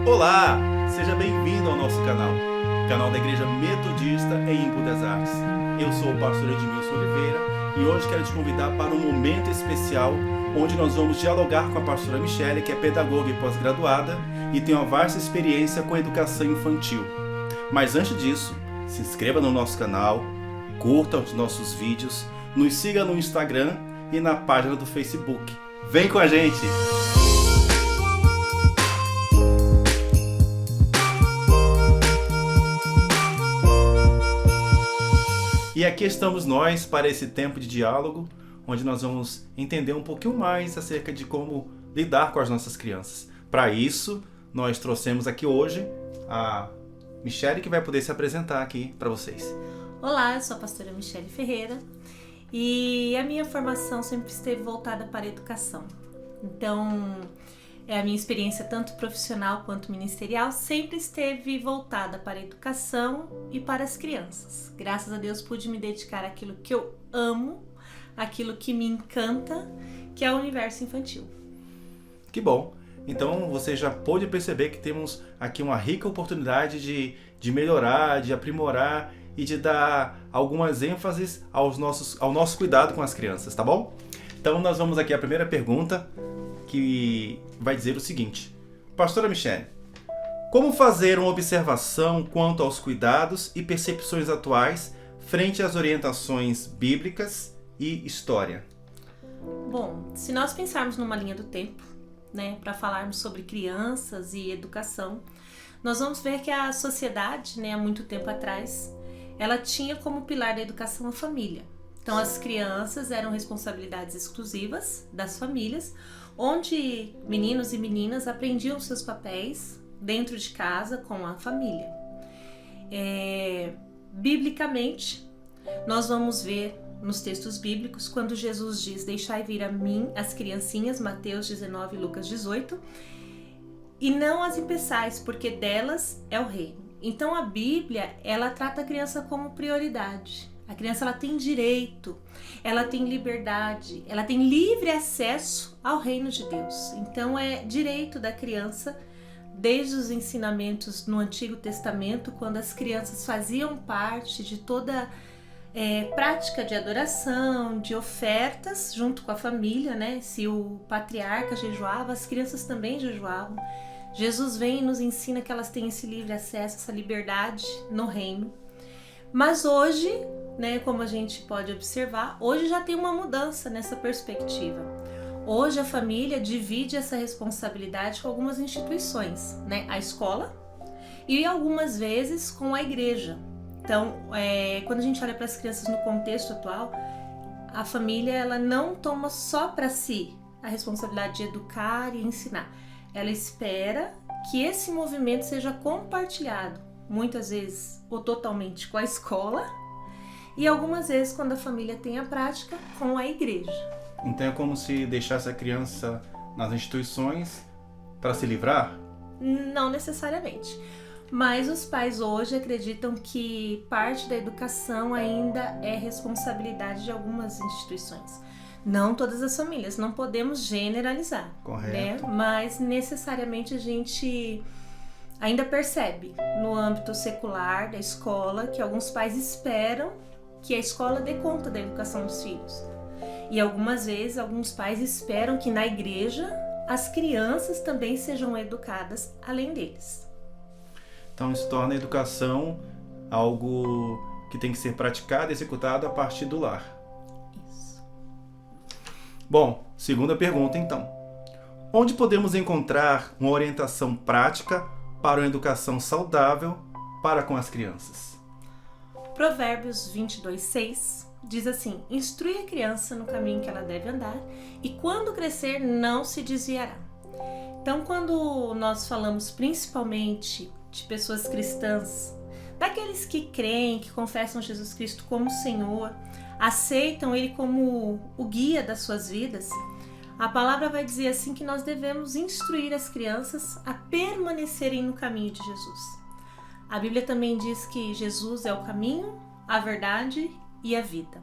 Olá! Seja bem-vindo ao nosso canal da Igreja Metodista em Embu das Artes. Eu sou o pastor Edmilson Oliveira e hoje quero te convidar para um momento especial onde nós vamos dialogar com a pastora Michele, que é pedagoga e pós-graduada e tem uma vasta experiência com a educação infantil. Mas antes disso, se inscreva no nosso canal, curta os nossos vídeos, nos siga no Instagram e na página do Facebook. Vem com a gente! E aqui estamos nós para esse tempo de diálogo, onde nós vamos entender um pouquinho mais acerca de como lidar com as nossas crianças. Para isso, nós trouxemos aqui hoje a Michele, que vai poder se apresentar aqui para vocês. Olá, eu sou a pastora Michele Ferreira e a minha formação sempre esteve voltada para a educação. Então, a minha experiência tanto profissional quanto ministerial sempre esteve voltada para a educação e para as crianças. Graças a Deus pude me dedicar àquilo que eu amo, àquilo que me encanta, que é o universo infantil. Que bom! Então você já pôde perceber que temos aqui uma rica oportunidade de melhorar, de aprimorar e de dar algumas ênfases ao nosso cuidado com as crianças, tá bom? Então nós vamos aqui à primeira pergunta, que vai dizer o seguinte: Pastora Michele, como fazer uma observação quanto aos cuidados e percepções atuais frente às orientações bíblicas e história? Bom, se nós pensarmos numa linha do tempo, para falarmos sobre crianças e educação, nós vamos ver que a sociedade, há muito tempo atrás, ela tinha como pilar da educação a família. Então as crianças eram responsabilidades exclusivas das famílias, onde meninos e meninas aprendiam seus papéis dentro de casa com a família. Biblicamente, nós vamos ver nos textos bíblicos, quando Jesus diz: deixai vir a mim as criancinhas, Mateus 19 e Lucas 18, e não as impeçais, porque delas é o reino. Então a Bíblia, ela trata a criança como prioridade. A criança, ela tem direito, ela tem liberdade, ela tem livre acesso ao reino de Deus. Então é direito da criança, desde os ensinamentos no Antigo Testamento, quando as crianças faziam parte de toda prática de adoração, de ofertas junto com a família, Se o patriarca jejuava, as crianças também jejuavam. Jesus vem e nos ensina que elas têm esse livre acesso, essa liberdade no reino. Mas hoje, como a gente pode observar, hoje já tem uma mudança nessa perspectiva. Hoje a família divide essa responsabilidade com algumas instituições, a escola e algumas vezes com a igreja. Então, quando a gente olha para as crianças no contexto atual, a família, ela não toma só para si a responsabilidade de educar e ensinar. Ela espera que esse movimento seja compartilhado, muitas vezes ou totalmente com a escola, e algumas vezes, quando a família tem a prática, com a igreja. Então é como se deixasse a criança nas instituições para se livrar? Não necessariamente. Mas os pais hoje acreditam que parte da educação ainda é responsabilidade de algumas instituições. Não todas as famílias, não podemos generalizar. Correto. Mas necessariamente a gente ainda percebe no âmbito secular da escola que alguns pais esperam que a escola dê conta da educação dos filhos. E algumas vezes alguns pais esperam que na igreja as crianças também sejam educadas além deles. Então isso torna a educação algo que tem que ser praticado e executado a partir do lar. Isso. Bom, segunda pergunta então. Onde podemos encontrar uma orientação prática para uma educação saudável para com as crianças? Provérbios 22:6 diz assim: instrui a criança no caminho que ela deve andar e quando crescer não se desviará. Então, quando nós falamos principalmente de pessoas cristãs, daqueles que creem, que confessam Jesus Cristo como Senhor, aceitam Ele como o guia das suas vidas, a palavra vai dizer assim que nós devemos instruir as crianças a permanecerem no caminho de Jesus. A Bíblia também diz que Jesus é o caminho, a verdade e a vida.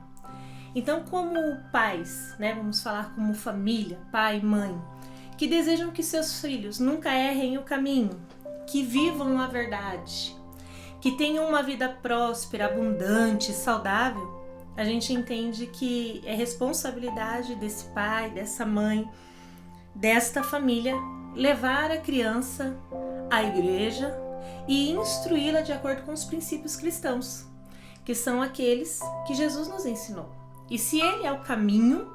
Então, como pais, vamos falar como família, pai e mãe, que desejam que seus filhos nunca errem o caminho, que vivam a verdade, que tenham uma vida próspera, abundante, saudável, a gente entende que é responsabilidade desse pai, dessa mãe, desta família, levar a criança à igreja e instruí-la de acordo com os princípios cristãos, que são aqueles que Jesus nos ensinou. E se ele é o caminho,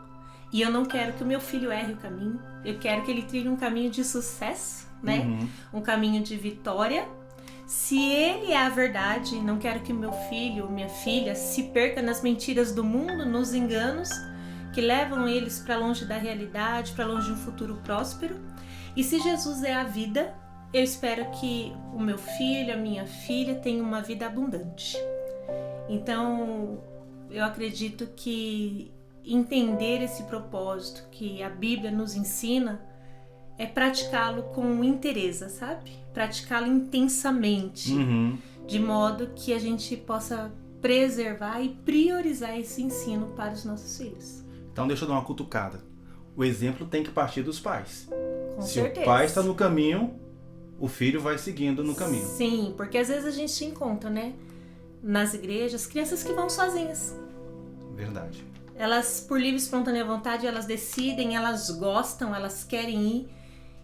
e eu não quero que o meu filho erre o caminho, eu quero que ele trilhe um caminho de sucesso, né? Um caminho de vitória. Se ele é a verdade, não quero que meu filho ou minha filha se perca nas mentiras do mundo, nos enganos que levam eles para longe da realidade, para longe de um futuro próspero. E se Jesus é a vida, eu espero que o meu filho, a minha filha tenham uma vida abundante. Então, eu acredito que entender esse propósito que a Bíblia nos ensina é praticá-lo com interesse, sabe? Praticá-lo intensamente, de modo que a gente possa preservar e priorizar esse ensino para os nossos filhos. Então deixa eu dar uma cutucada. O exemplo tem que partir dos pais. Com Se certeza. o pai está no caminho, o filho vai seguindo no caminho. Sim, porque às vezes a gente encontra, né, nas igrejas, crianças que vão sozinhas. Verdade. Elas, por livre e espontânea vontade, elas decidem, elas gostam, elas querem ir.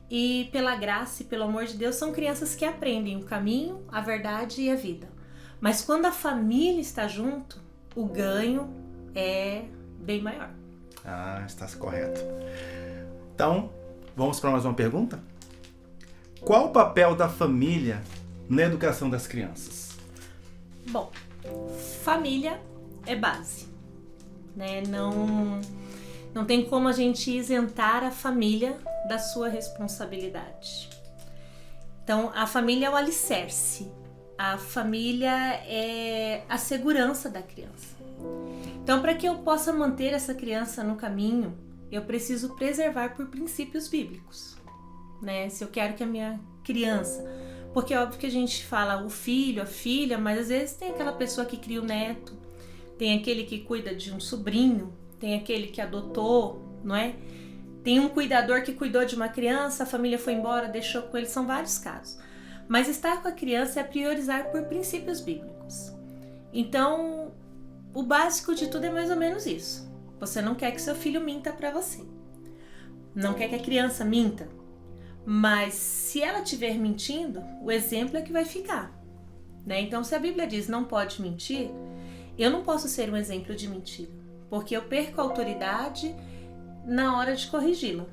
E pela graça e pelo amor de Deus, são crianças que aprendem o caminho, a verdade e a vida. Mas quando a família está junto, o ganho é bem maior. Ah, está correto. Então, vamos para mais uma pergunta? Qual o papel da família na educação das crianças? Bom, família é base, né? Não tem como a gente isentar a família da sua responsabilidade. Então, a família é o alicerce. A família é a segurança da criança. Então, para que eu possa manter essa criança no caminho, eu preciso preservar por princípios bíblicos, né? Se eu quero que a minha criança... Porque é óbvio que a gente fala o filho, a filha, mas às vezes tem aquela pessoa que cria o neto, tem aquele que cuida de um sobrinho, tem aquele que adotou, não é? Tem um cuidador que cuidou de uma criança, a família foi embora, deixou com ele, são vários casos. Mas estar com a criança é priorizar por princípios bíblicos. Então, o básico de tudo é mais ou menos isso. Você não quer que seu filho minta para você. Não quer que a criança minta. Mas se ela estiver mentindo, o exemplo é que vai ficar, né? Então, se a Bíblia diz não pode mentir, eu não posso ser um exemplo de mentira, porque eu perco a autoridade na hora de corrigi-la.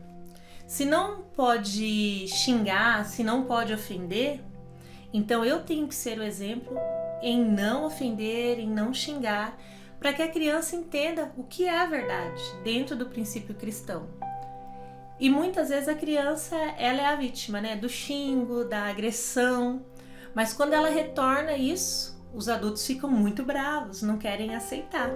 Se não pode xingar, se não pode ofender, então eu tenho que ser o exemplo em não ofender, em não xingar, para que a criança entenda o que é a verdade dentro do princípio cristão. E muitas vezes a criança, ela é a vítima, né, do xingo, da agressão, mas quando ela retorna isso, os adultos ficam muito bravos, não querem aceitar.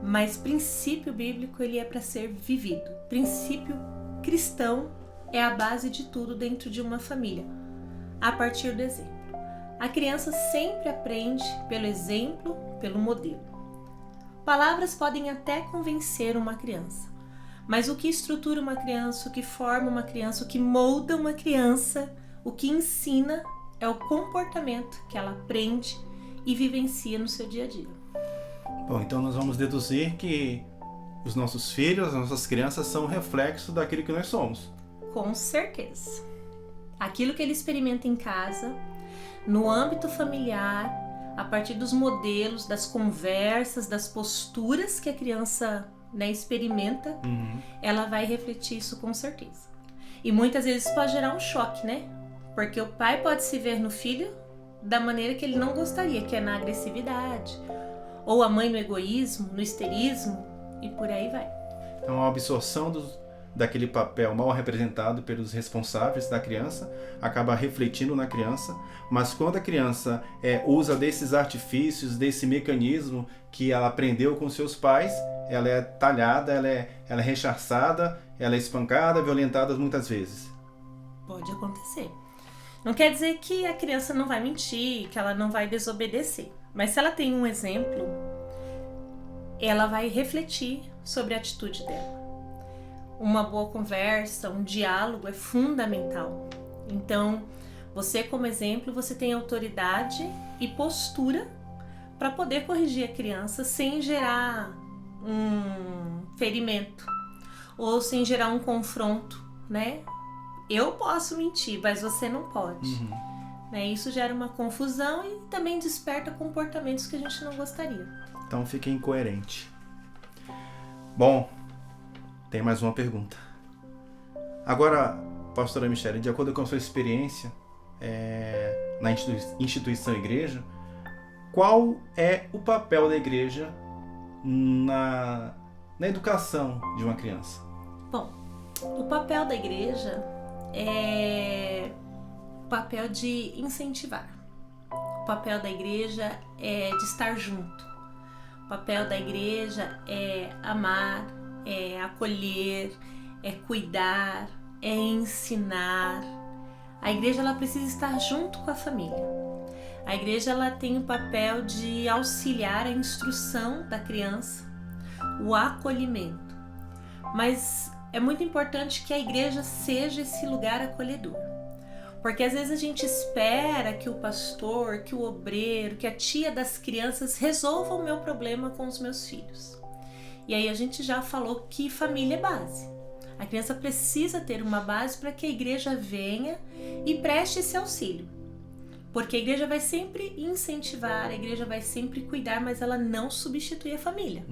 Mas princípio bíblico, ele é para ser vivido. Princípio cristão é a base de tudo dentro de uma família, a partir do exemplo. A criança sempre aprende pelo exemplo, pelo modelo. Palavras podem até convencer uma criança, mas o que estrutura uma criança, o que forma uma criança, o que molda uma criança, o que ensina é o comportamento que ela aprende e vivencia no seu dia a dia. Bom, então nós vamos deduzir que os nossos filhos, as nossas crianças são um reflexo daquilo que nós somos. Com certeza. Aquilo que ele experimenta em casa, no âmbito familiar, a partir dos modelos, das conversas, das posturas que a criança, né, experimenta, ela vai refletir isso com certeza. E muitas vezes pode gerar um choque, né? Porque o pai pode se ver no filho da maneira que ele não gostaria, que é na agressividade, ou a mãe no egoísmo, no histerismo, e por aí vai. Então a absorção daquele papel mal representado pelos responsáveis da criança acaba refletindo na criança, mas quando a criança usa desses artifícios, desse mecanismo que ela aprendeu com seus pais, ela é talhada, ela é rechaçada, ela é espancada, violentada muitas vezes. Pode acontecer. Não quer dizer que a criança não vai mentir, que ela não vai desobedecer. Mas se ela tem um exemplo, ela vai refletir sobre a atitude dela. Uma boa conversa, um diálogo é fundamental. Então, Você, como exemplo, você tem autoridade e postura para poder corrigir a criança sem gerar um ferimento ou sem gerar um confronto, né? Eu posso mentir, mas você não pode. Né? Isso gera uma confusão e também desperta comportamentos que a gente não gostaria. Então fica incoerente. Bom, tem mais uma pergunta. Agora, pastora Michele, de acordo com a sua experiência na instituição igreja, qual é o papel da igreja na educação de uma criança? Bom, o papel da igreja é o papel de incentivar. O papel da igreja é de estar junto. O papel da igreja é amar, é acolher, é cuidar, é ensinar. A igreja ela precisa estar junto com a família. A igreja ela tem o papel de auxiliar a instrução da criança, o acolhimento. Mas é muito importante que a igreja seja esse lugar acolhedor. Porque às vezes a gente espera que o pastor, que o obreiro, que a tia das crianças resolva o meu problema com os meus filhos. E aí a gente já falou que família é base. A criança precisa ter uma base para que a igreja venha e preste esse auxílio. Porque a igreja vai sempre incentivar, a igreja vai sempre cuidar, mas ela não substitui a família,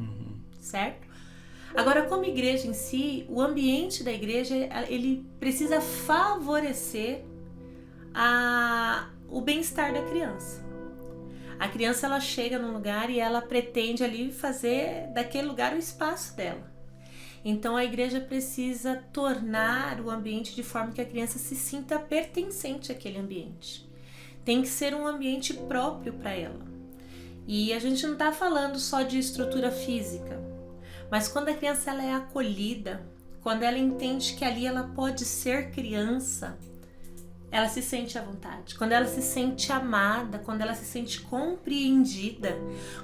certo? Agora, como igreja em si, o ambiente da igreja, ele precisa favorecer o bem-estar da criança. A criança, ela chega num lugar e ela pretende ali fazer daquele lugar o espaço dela. Então, a igreja precisa tornar o ambiente de forma que a criança se sinta pertencente àquele ambiente. Tem que ser um ambiente próprio para ela. E a gente não está falando só de estrutura física, mas quando a criança ela é acolhida, quando ela entende que ali ela pode ser criança, ela se sente à vontade. Quando ela se sente amada, quando ela se sente compreendida,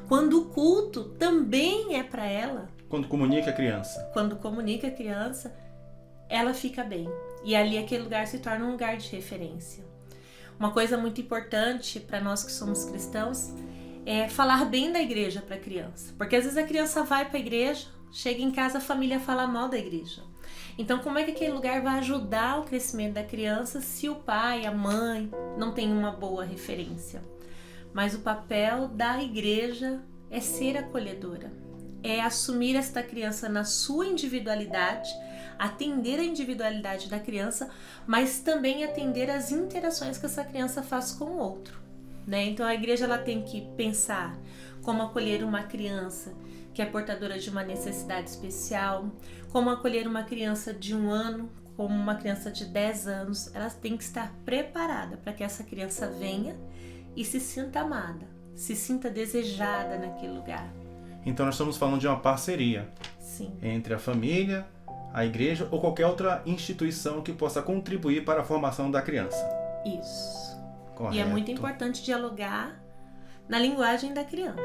quando o culto também é para ela. Quando comunica a criança. Quando comunica a criança, ela fica bem. E ali aquele lugar se torna um lugar de referência. Uma coisa muito importante para nós que somos cristãos é falar bem da igreja para a criança. Porque às vezes a criança vai para a igreja, chega em casa, a família fala mal da igreja. Então, como é que aquele lugar vai ajudar o crescimento da criança se o pai, a mãe não tem uma boa referência? Mas o papel da igreja é ser acolhedora, é assumir esta criança na sua individualidade, atender a individualidade da criança, mas também atender as interações que essa criança faz com o outro, né? Então, a igreja ela tem que pensar como acolher uma criança que é portadora de uma necessidade especial, como acolher uma criança de 1 ano, como uma criança de 10 anos. Ela tem que estar preparada para que essa criança venha e se sinta amada, se sinta desejada naquele lugar. Então nós estamos falando de uma parceria. Sim. Entre a família, a igreja ou qualquer outra instituição que possa contribuir para a formação da criança. Isso. Correto. E é muito importante dialogar na linguagem da criança.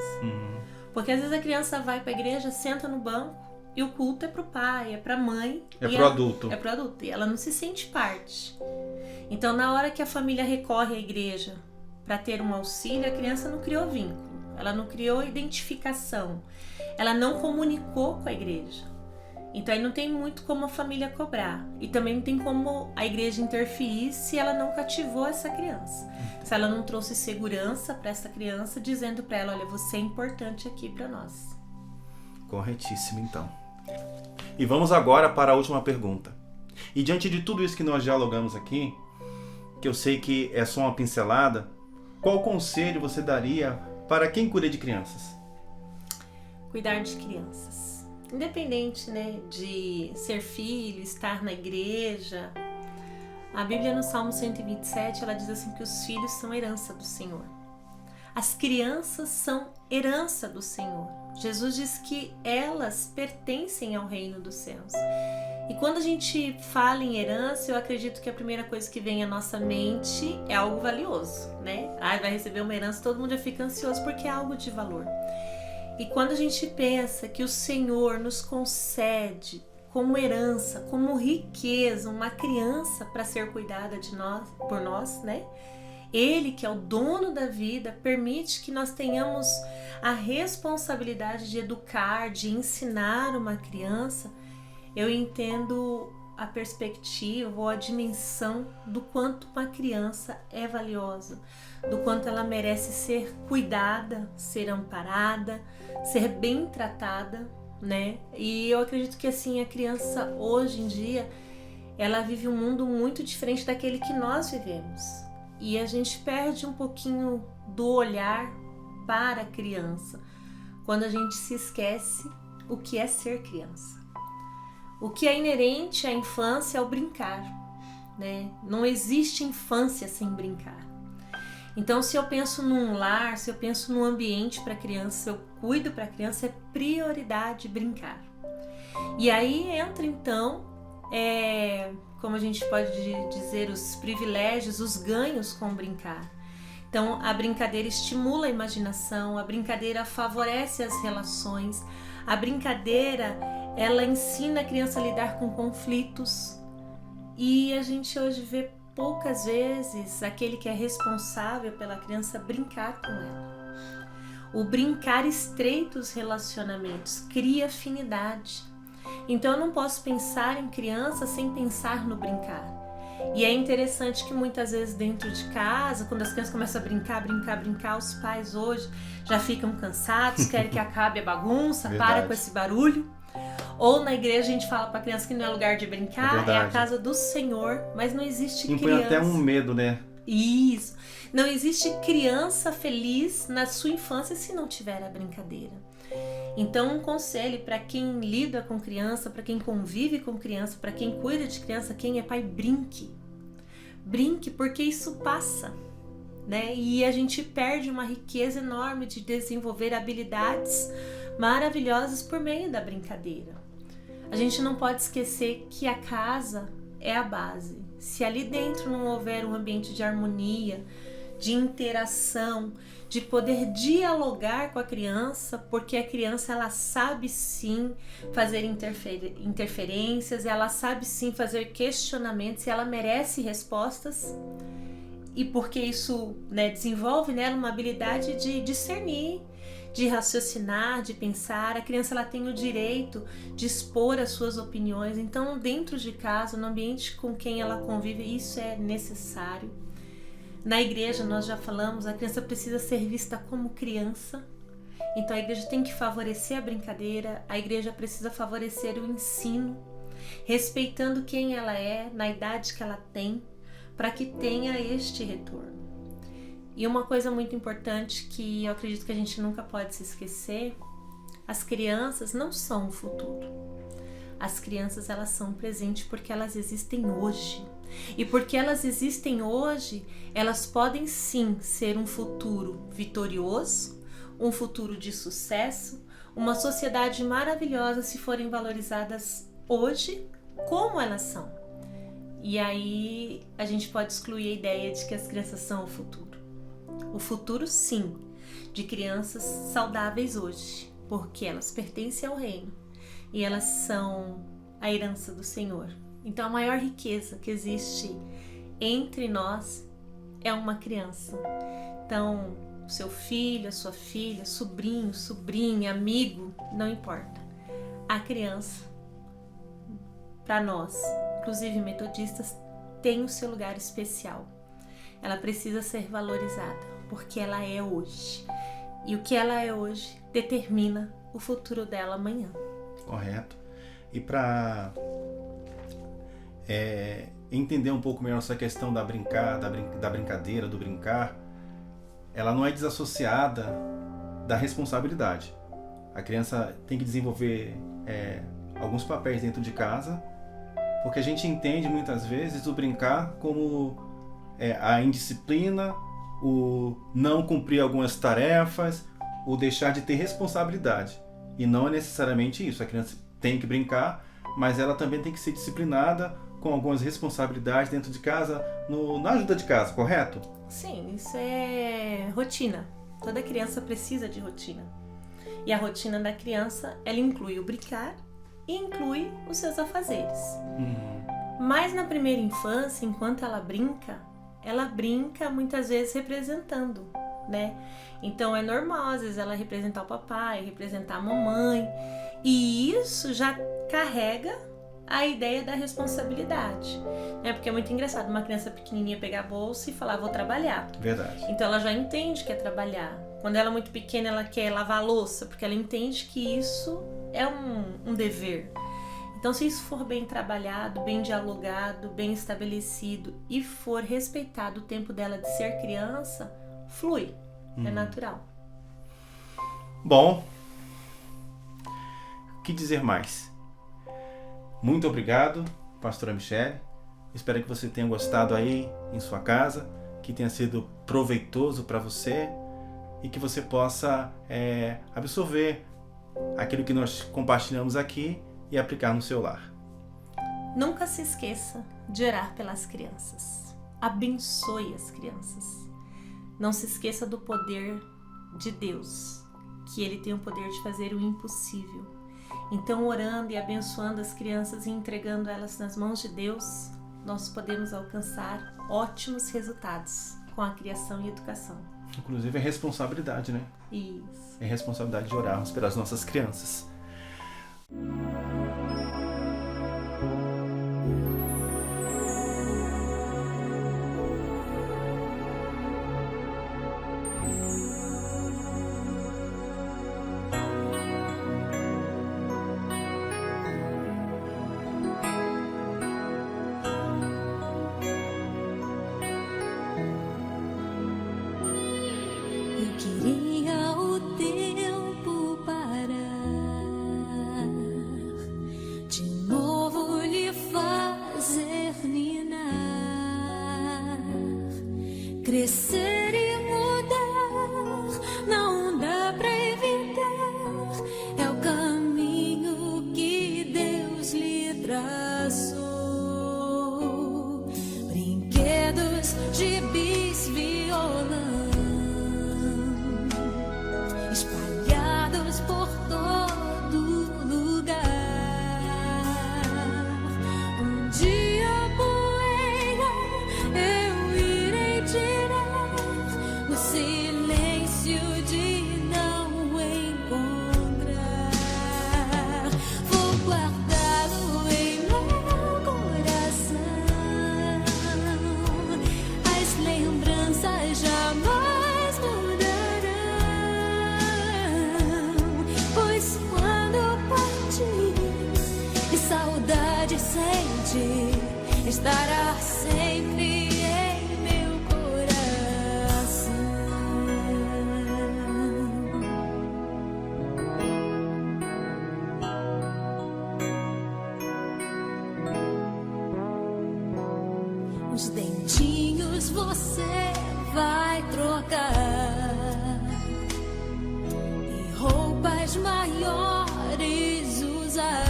Porque às vezes a criança vai para a igreja, senta no banco e o culto é pro pai, é pra mãe. É pro adulto. É pro adulto. E ela não se sente parte. Então, na hora que a família recorre à igreja para ter um auxílio, a criança não criou vínculo. Ela não criou identificação. Ela não comunicou com a igreja. Então, aí não tem muito como a família cobrar. E também não tem como a igreja interferir se ela não cativou essa criança. Se ela não trouxe segurança para essa criança, dizendo para ela, olha, você é importante aqui para nós. Corretíssimo, então. E vamos agora para a última pergunta. E diante de tudo isso que nós dialogamos aqui, que eu sei que é só uma pincelada, qual conselho você daria para quem cuida de crianças? Cuidar de crianças. Independente, né, de ser filho, estar na igreja, a Bíblia no Salmo 127, ela diz assim que os filhos são herança do Senhor. As crianças são herança do Senhor. Jesus diz que elas pertencem ao reino dos céus. E quando a gente fala em herança, eu acredito que a primeira coisa que vem à nossa mente é algo valioso, né? Vai receber uma herança, todo mundo já fica ansioso porque é algo de valor. E quando a gente pensa que o Senhor nos concede como herança, como riqueza, uma criança para ser cuidada por nós, né? Ele, que é o dono da vida, permite que nós tenhamos a responsabilidade de educar, de ensinar uma criança. Eu entendo a perspectiva ou a dimensão do quanto uma criança é valiosa, do quanto ela merece ser cuidada, ser amparada, ser bem tratada, né? E eu acredito que assim, a criança hoje em dia, ela vive um mundo muito diferente daquele que nós vivemos. E a gente perde um pouquinho do olhar para a criança quando a gente se esquece o que é ser criança. O que é inerente à infância é o brincar, né? Não existe infância sem brincar. Então, se eu penso num lar, se eu penso num ambiente para criança, se eu cuido para criança, é prioridade brincar. E aí entra então, como a gente pode dizer, os privilégios, os ganhos com brincar. Então, a brincadeira estimula a imaginação, a brincadeira favorece as relações, a brincadeira, ela ensina a criança a lidar com conflitos. E a gente hoje vê poucas vezes aquele que é responsável pela criança brincar com ela. O brincar estreita os relacionamentos, cria afinidade. Então eu não posso pensar em criança sem pensar no brincar. E é interessante que muitas vezes dentro de casa, quando as crianças começam a brincar, os pais hoje já ficam cansados, querem que acabe a bagunça, para com esse barulho. Ou na igreja a gente fala para a criança que não é lugar de brincar, é a casa do Senhor, mas não existe criança. Impõe até um medo, né? Isso. Não existe criança feliz na sua infância se não tiver a brincadeira. Então, um conselho para quem lida com criança, para quem convive com criança, para quem cuida de criança, quem é pai, brinque. Brinque, porque isso passa, né? E a gente perde uma riqueza enorme de desenvolver habilidades maravilhosas por meio da brincadeira. A gente não pode esquecer que a casa é a base. Se ali dentro não houver um ambiente de harmonia, de interação, de poder dialogar com a criança, porque a criança ela sabe sim fazer interferências, ela sabe sim fazer questionamentos e ela merece respostas. E porque isso, né, desenvolve nela uma habilidade de discernir, de raciocinar, de pensar. A criança ela tem o direito de expor as suas opiniões. Então, dentro de casa, no ambiente com quem ela convive, isso é necessário. Na igreja, nós já falamos, a criança precisa ser vista como criança. Então, a igreja tem que favorecer a brincadeira, a igreja precisa favorecer o ensino, respeitando quem ela é, na idade que ela tem, para que tenha este retorno. E uma coisa muito importante que eu acredito que a gente nunca pode se esquecer, as crianças não são o futuro. As crianças, elas são o presente porque elas existem hoje. E porque elas existem hoje, elas podem sim ser um futuro vitorioso, um futuro de sucesso, uma sociedade maravilhosa se forem valorizadas hoje como elas são. E aí a gente pode excluir a ideia de que as crianças são o futuro. O futuro, sim, de crianças saudáveis hoje, porque elas pertencem ao reino e elas são a herança do Senhor. Então, a maior riqueza que existe entre nós é uma criança. Então, seu filho, a sua filha, sobrinho, sobrinha, amigo, não importa. A criança, para nós, inclusive metodistas, tem o seu lugar especial. Ela precisa ser valorizada, porque ela é hoje. E o que ela é hoje determina o futuro dela amanhã. Correto. E para entender um pouco melhor essa questão da brincadeira, do brincar, ela não é desassociada da responsabilidade. A criança tem que desenvolver alguns papéis dentro de casa, porque a gente entende muitas vezes o brincar como a indisciplina, o não cumprir algumas tarefas, o deixar de ter responsabilidade. E não é necessariamente isso. A criança tem que brincar, mas ela também tem que ser disciplinada com algumas responsabilidades dentro de casa, na ajuda de casa, correto? Sim, isso é rotina. Toda criança precisa de rotina. E a rotina da criança, ela inclui o brincar e inclui os seus afazeres. Uhum. Mas na primeira infância, enquanto ela brinca muitas vezes representando, né? Então é normal, às vezes, ela representar o papai, representar a mamãe, e isso já carrega a ideia da responsabilidade, né? Porque é muito engraçado uma criança pequenininha pegar a bolsa e falar, vou trabalhar. Verdade. Então ela já entende que é trabalhar. Quando ela é muito pequena, ela quer lavar a louça, porque ela entende que isso é um dever. Então, se isso for bem trabalhado, bem dialogado, bem estabelecido e for respeitado o tempo dela de ser criança, flui, é natural. Bom, o que dizer mais? Muito obrigado, pastora Michele. Espero que você tenha gostado aí em sua casa, que tenha sido proveitoso para você e que você possa absorver aquilo que nós compartilhamos aqui e aplicar no seu lar. Nunca se esqueça de orar pelas crianças. Abençoe as crianças. Não se esqueça do poder de Deus, que Ele tem o poder de fazer o impossível. Então, orando e abençoando as crianças e entregando elas nas mãos de Deus, nós podemos alcançar ótimos resultados com a criação e educação. Inclusive é responsabilidade, né? Isso. É responsabilidade de orarmos pelas nossas crianças. Eu queria o tempo parar, de novo lhe fazer ninar, crescer e mudar, não dá pra evitar, é o caminho que Deus lhe traçou. Brinquedos, gibis, violão, espalhados por todo lugar. Um dia a poeira eu irei tirar, no silêncio de não encontrar. Vou guardá-lo em meu coração, as lembranças jamais mudarão, pois quando partir e saudade sentir, estará sempre em meu coração. Os dentinhos você vai trocar e roupas maiores usar.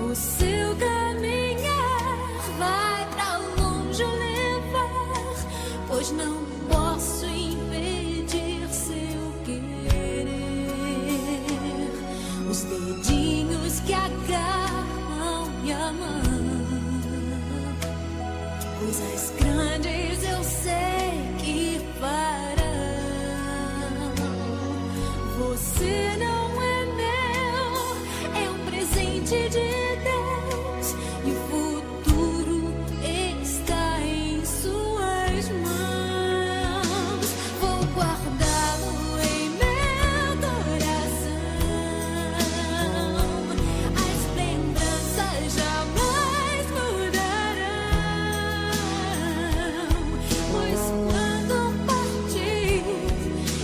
O seu caminhar vai pra longe levar, pois não posso impedir seu querer. Os dedinhos que agarram minha mão, coisas grandes eu sei que farão. Você não é meu, é um presente de Deus, e o futuro está em suas mãos. Vou guardá-lo em meu coração, as lembranças jamais mudarão, pois quando partir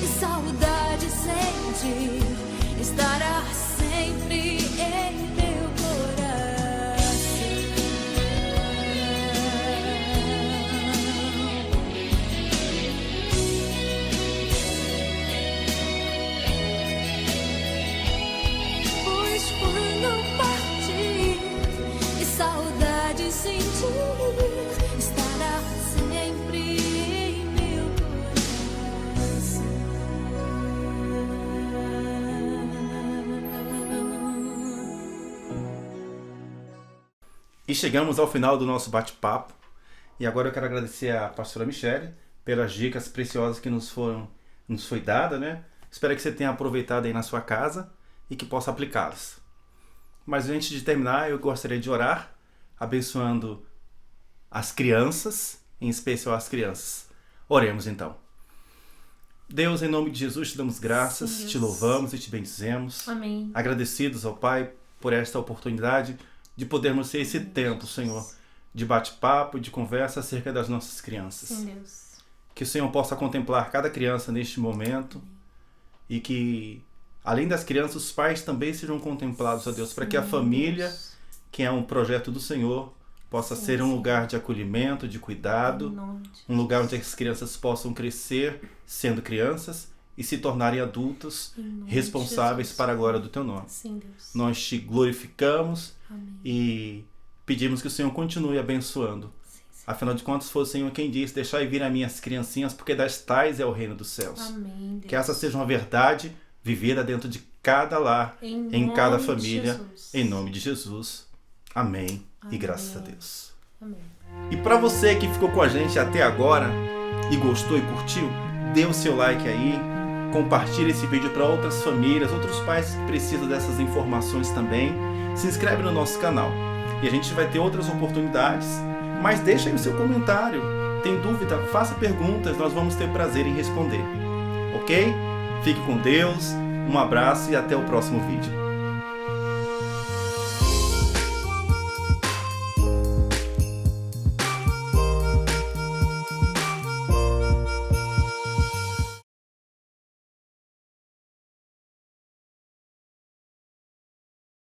e saudade sentir, chegamos ao final do nosso bate-papo. E agora eu quero agradecer a pastora Michele pelas dicas preciosas que nos foi dada, né? Espero que você tenha aproveitado aí na sua casa e que possa aplicá-las. Mas antes de terminar, eu gostaria de orar, abençoando as crianças, em especial as crianças. Oremos então. Deus, em nome de Jesus, te damos graças, Sim, te louvamos e te bendizemos. Amém. Agradecidos ao Pai por esta oportunidade de podermos ter esse tempo, Senhor, de bate-papo, de conversa acerca das nossas crianças. Sim, Deus. Que o Senhor possa contemplar cada criança neste momento e que, além das crianças, os pais também sejam contemplados, ó Deus, para que a Sim, família, Deus. que é um projeto do Senhor, possa Sim, ser um sim. lugar de acolhimento, de Em cuidado, nome de um lugar onde as crianças possam crescer sendo crianças e se tornarem adultos Em nome de responsáveis Jesus. para a glória do Teu nome. Sim, Deus. Nós te glorificamos Amém. e pedimos que o Senhor continue abençoando. Sim, sim. Afinal de contas, foi o Senhor quem disse: deixai vir a minhas criancinhas, porque das tais é o reino dos céus. Amém, Deus. Que essa seja uma verdade vivida dentro de cada lar, em nome cada de família, Jesus. em nome de Jesus. Amém. E Amém. graças a Deus. Amém. E para você que ficou com a gente até agora e gostou e curtiu, dê o seu like aí, compartilhe esse vídeo para outras famílias, outros pais que precisam dessas informações também. Se inscreve no nosso canal e a gente vai ter outras oportunidades, mas deixa aí o seu comentário. Tem dúvida? Faça perguntas, nós vamos ter prazer em responder. Ok? Fique com Deus, um abraço e até o próximo vídeo.